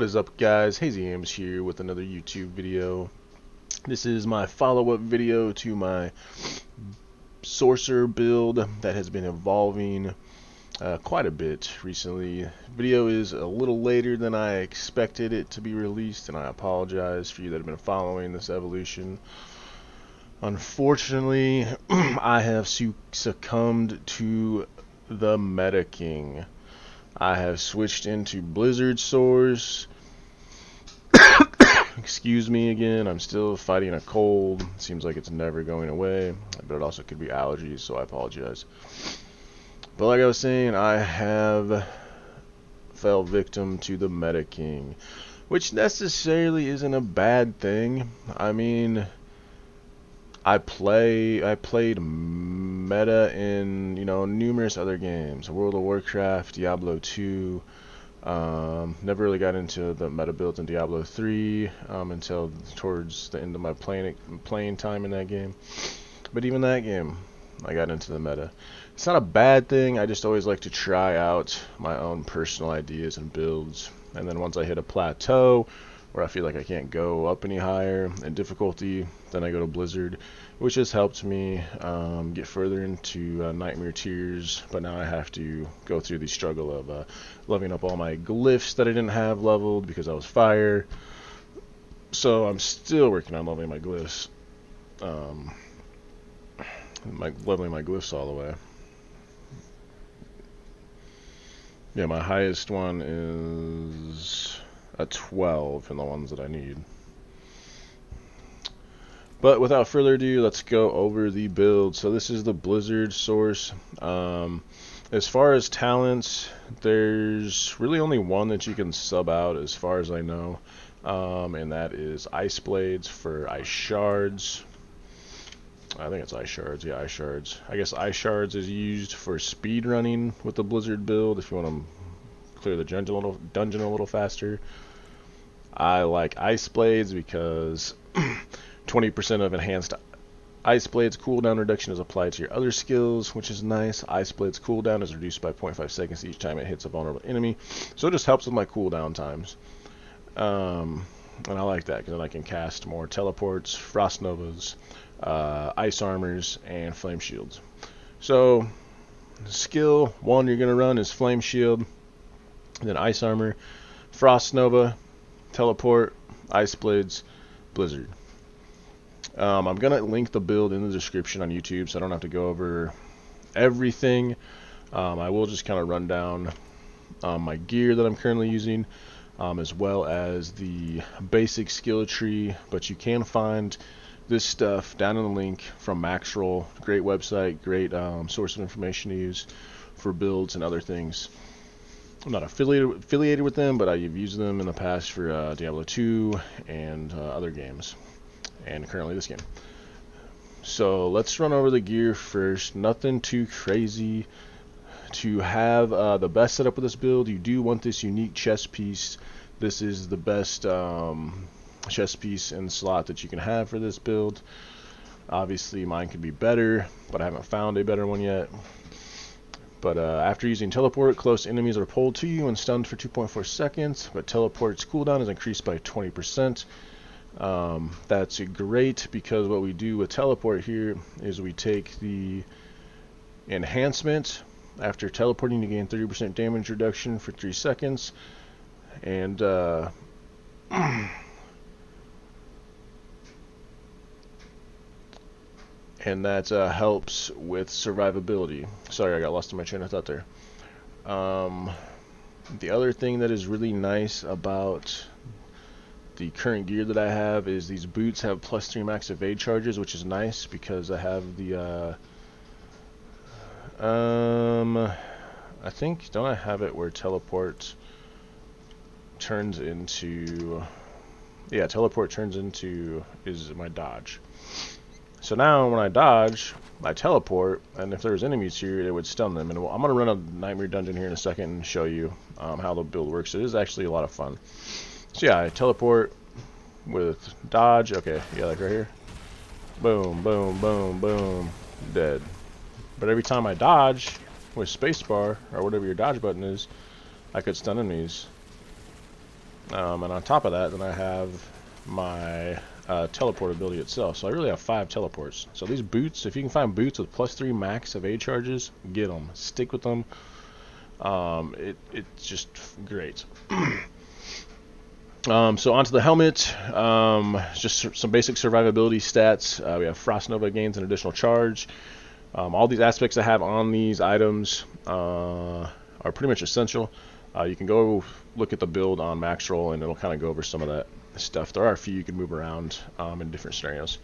What is up, guys? Hazy Ames here with another YouTube video. This is my follow-up video to my Sorcerer build that has been evolving quite a bit recently. Video is a little later than I expected it to be released, and I apologize for you that have been following this evolution. Unfortunately, I have succumbed to the Meta King. I have switched into Blizzard Source. Excuse me again, I'm still fighting a cold. Seems like it's never going away, but it also could be allergies, so I apologize. But like I was saying, I have fell victim to the Meta King, which necessarily isn't a bad thing. I mean, I played meta in, numerous other games. World of Warcraft, Diablo 2. Never really got into the meta builds in Diablo 3 until towards the end of my playing time in that game. But even that game, I got into the meta. It's not a bad thing. I just always like to try out my own personal ideas and builds. And then once I hit a plateau where I feel like I can't go up any higher in difficulty, then I go to Blizzard, which has helped me get further into Nightmare Tiers. But now I have to go through the struggle of leveling up all my glyphs that I didn't have leveled because I was fire. So I'm still working on leveling my glyphs. Leveling my glyphs all the way. Yeah, my highest one is a 12 in the ones that I need. But without further ado, let's go over the build. So this is the Blizzard Source. As far as talents, there's really only one that you can sub out as far as I know. And that is Ice Blades for Ice Shards. I think it's Ice Shards. Yeah, Ice Shards. I guess Ice Shards is used for speed running with the Blizzard build if you want to clear the dungeon a little faster. I like Ice Blades because 20% of enhanced Ice Blades cooldown reduction is applied to your other skills, which is nice. Ice Blades cooldown is reduced by 0.5 seconds each time it hits a vulnerable enemy, so it just helps with my cooldown times. And I like that because then I can cast more teleports, Frost Novas, Ice Armors, and Flame Shields. So, skill 1 you're going to run is Flame Shield, then Ice Armor, Frost Nova, Teleport, Ice Blades, Blizzard. I'm going to link the build in the description on YouTube so I don't have to go over everything. I will just kind of run down my gear that I'm currently using, as well as the basic skill tree, but you can find this stuff down in the link from Maxroll. Great website, great source of information to use for builds and other things. I'm not affiliated with them, but I've used them in the past for Diablo 2 and other games, and currently this game. So let's run over the gear first. Nothing too crazy. To have the best setup with this build, you do want this unique chest piece. This is the best chest piece and slot that you can have for this build. Obviously mine could be better, but I haven't found a better one yet. But after using teleport, close enemies are pulled to you and stunned for 2.4 seconds, but teleport's cooldown is increased by 20%. That's great because what we do with teleport here is we take the enhancement. After teleporting, you gain 30% damage reduction for 3 seconds, and that helps with survivability. Sorry, I got lost in my train of thought there. The other thing that is really nice about the current gear that I have is these boots have +3 max evade charges, which is nice because I have the I think, don't I have it where teleport turns into, yeah, teleport turns into is my dodge. So now when I dodge, I teleport, and if there's enemies here, it would stun them. And I'm going to run a Nightmare Dungeon here in a second and show you how the build works. It is actually a lot of fun. So yeah, I teleport with dodge. Okay, yeah, like right here. Boom, boom, boom, boom, dead. But every time I dodge with spacebar, or whatever your dodge button is, I could stun enemies. And on top of that, then I have my teleport ability itself. So I really have 5 teleports. So these boots, if you can find boots with +3 max of A charges, get them. Stick with them. It's just great. So onto the helmet. Just some basic survivability stats. We have Frost Nova gains an additional charge. All these aspects I have on these items are pretty much essential. You can go look at the build on Maxroll and it'll kind of go over some of that stuff. There are a few you can move around in different scenarios.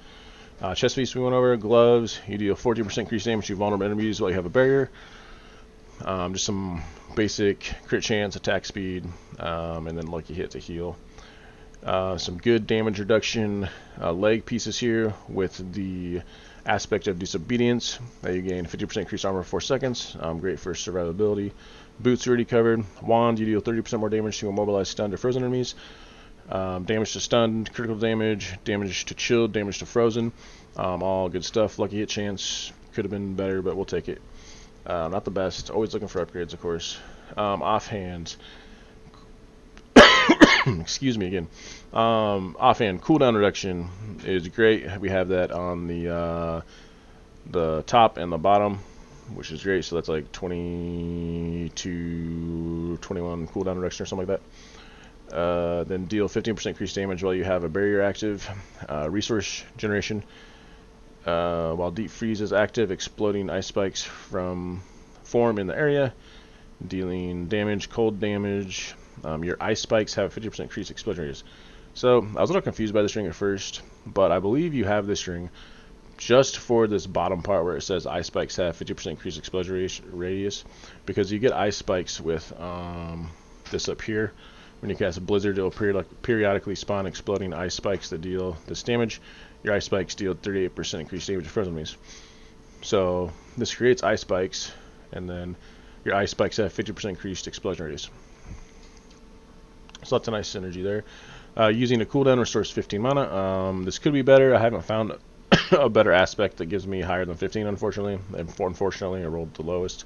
Chest piece we went over. Gloves, you deal 14% increased damage to vulnerable enemies while you have a barrier. Just some basic crit chance, attack speed, and then lucky hit to heal. Some good damage reduction leg pieces here with the aspect of disobedience. You gain 50% increased armor for 4 seconds. Great for survivability. Boots already covered. Wand, you deal 30% more damage to immobilized, stunned, or frozen enemies. Damage to stunned, critical damage, damage to chilled, damage to frozen. All good stuff. Lucky hit chance could have been better, but we'll take it. Not the best. Always looking for upgrades, of course. Offhand. Excuse me again. Offhand cooldown reduction is great. We have that on the top and the bottom, which is great. So that's like 20 to 21 cooldown reduction or something like that. Then deal 15% increased damage while you have a barrier active. Resource generation. While deep freeze is active, exploding ice spikes form in the area, dealing damage, cold damage. Your ice spikes have 50% increased explosion radius. So I was a little confused by this ring at first, but I believe you have this ring just for this bottom part where it says ice spikes have 50% increased explosion radius, because you get ice spikes with this up here. When you cast a blizzard, it'll periodically spawn exploding ice spikes that deal this damage. Your ice spikes deal 38% increased damage to frozen enemies. So this creates ice spikes, and then your ice spikes have 50% increased explosion radius. So that's a nice synergy there. Using a cooldown restores 15 mana. This could be better. I haven't found a better aspect that gives me higher than 15, unfortunately. And unfortunately, I rolled the lowest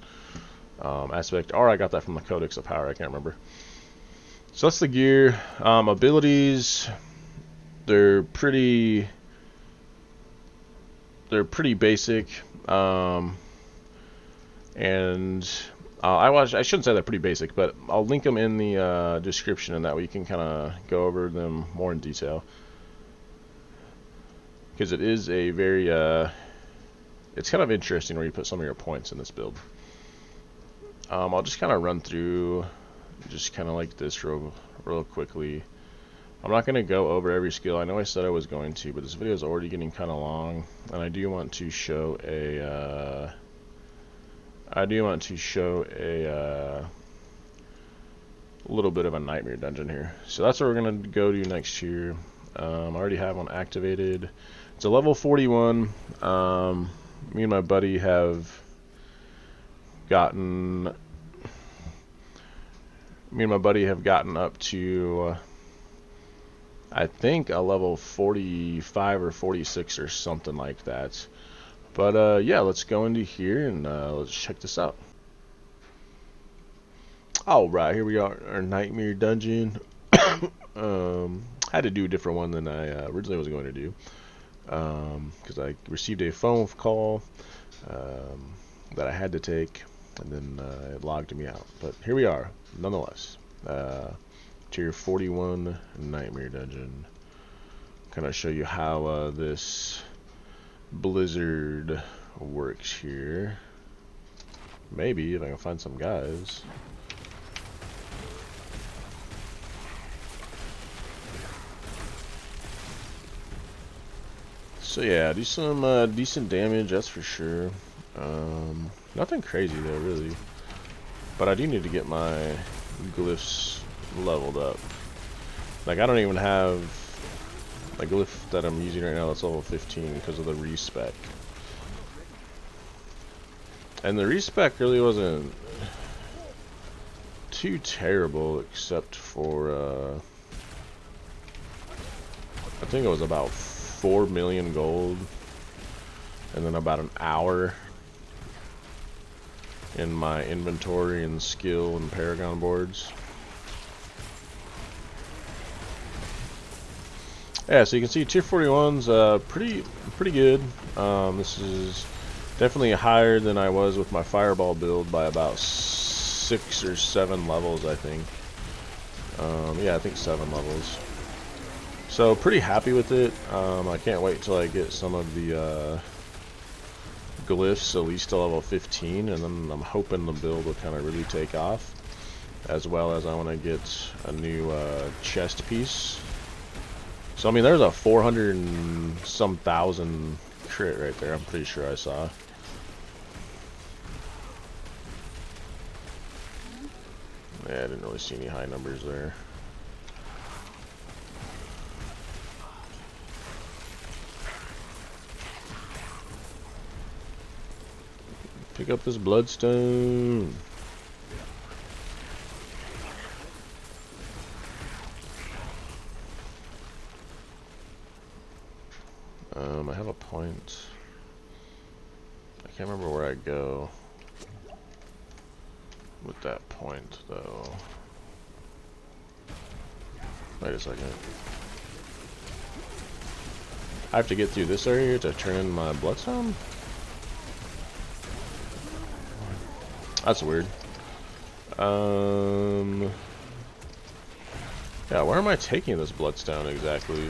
aspect. Or I got that from the Codex of Power. I can't remember. So that's the gear. Abilities. They're pretty basic. I shouldn't say they're pretty basic, but I'll link them in the description, and that way you can kind of go over them more in detail. Because it is a very, it's kind of interesting where you put some of your points in this build. I'll just kind of run through, just kind of like this real quickly. I'm not going to go over every skill. I know I said I was going to, but this video is already getting kind of long, and I do want to show a little bit of a nightmare dungeon here. So that's what we're going to go to next here. I already have one activated. It's a level 41. Me and my buddy have gotten up to I think a level 45 or 46 or something like that. But yeah, let's go into here and let's check this out. Alright, here we are, our nightmare dungeon. Had to do a different one than I originally was going to do, because I received a phone call that I had to take, and then it logged me out. But here we are, nonetheless. Tier 41 nightmare dungeon. Kind of show you how this blizzard works here. Maybe if I can find some guys. So yeah, do some decent damage, that's for sure. Nothing crazy though, really. But I do need to get my glyphs leveled up. Like, I don't even have a glyph that I'm using right now that's level 15 because of the respec. And the respec really wasn't too terrible, except for I think it was about 4 million gold, and then about an hour in my inventory and skill and paragon boards. Yeah, so you can see tier 41's pretty good. This is definitely higher than I was with my fireball build by about 6 or 7 levels, I think. Yeah, I think 7 levels. So pretty happy with it. I can't wait till I get some of the glyphs at least to level 15, and then I'm hoping the build will kind of really take off. As well as I want to get a new chest piece. So I mean, there's a 400 and some thousand crit right there. I'm pretty sure I saw. Yeah, I didn't really see any high numbers there. Pick up this bloodstone. I have a point. I can't remember where I go with that point, though. Wait a second. I have to get through this area to turn in my bloodstone? That's weird. Yeah, where am I taking this bloodstone exactly?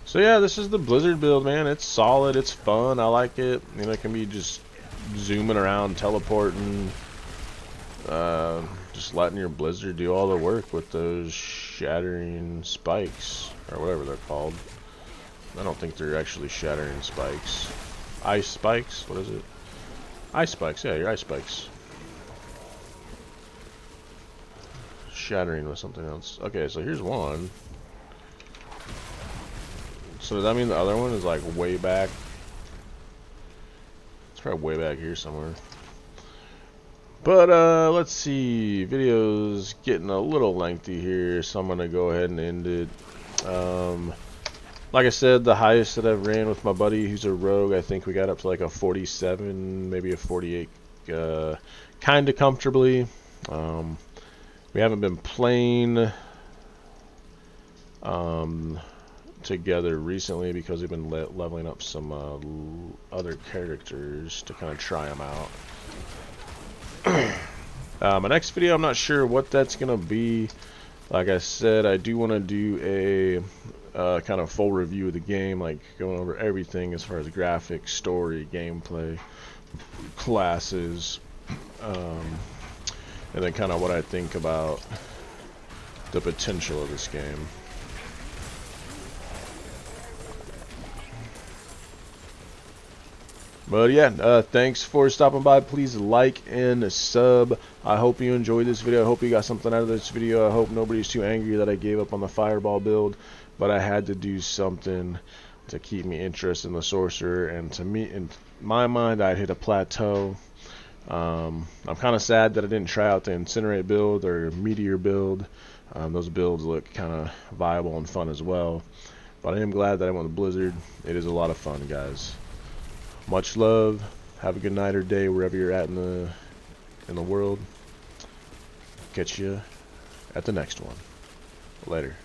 So yeah, this is the Blizzard build, man. It's solid, it's fun, I like it. You know, it can be just zooming around, teleporting, just letting your Blizzard do all the work with those shattering spikes, or whatever they're called. I don't think they're actually shattering spikes. Ice spikes? What is it? Ice spikes, yeah, your ice spikes. Shattering was something else. Okay, so here's one. So does that mean the other one is like way back? It's probably way back here somewhere. But let's see. Video's getting a little lengthy here, so I'm gonna go ahead and end it. Like I said, the highest that I've ran with my buddy who's a rogue, I think we got up to like a 47, maybe a 48, kind of comfortably. We haven't been playing together recently because we've been leveling up some other characters to kind of try them out. My next video, I'm not sure what that's gonna be. Like I said, I do want to do a kind of full review of the game, like going over everything as far as graphics, story, gameplay, classes, and then kind of what I think about the potential of this game. But yeah, thanks for stopping by. Please like and sub. I hope you enjoyed this video. I hope you got something out of this video. I hope nobody's too angry that I gave up on the fireball build, but I had to do something to keep me interested in the sorcerer, and to me, in my mind, I'd hit a plateau. I'm kind of sad that I didn't try out the incinerate build or meteor build. Those builds look kind of viable and fun as well, but I am glad that I went with Blizzard. It is a lot of fun, guys. Much love. Have a good night or day wherever you're at in the world. Catch you at the next one. Later.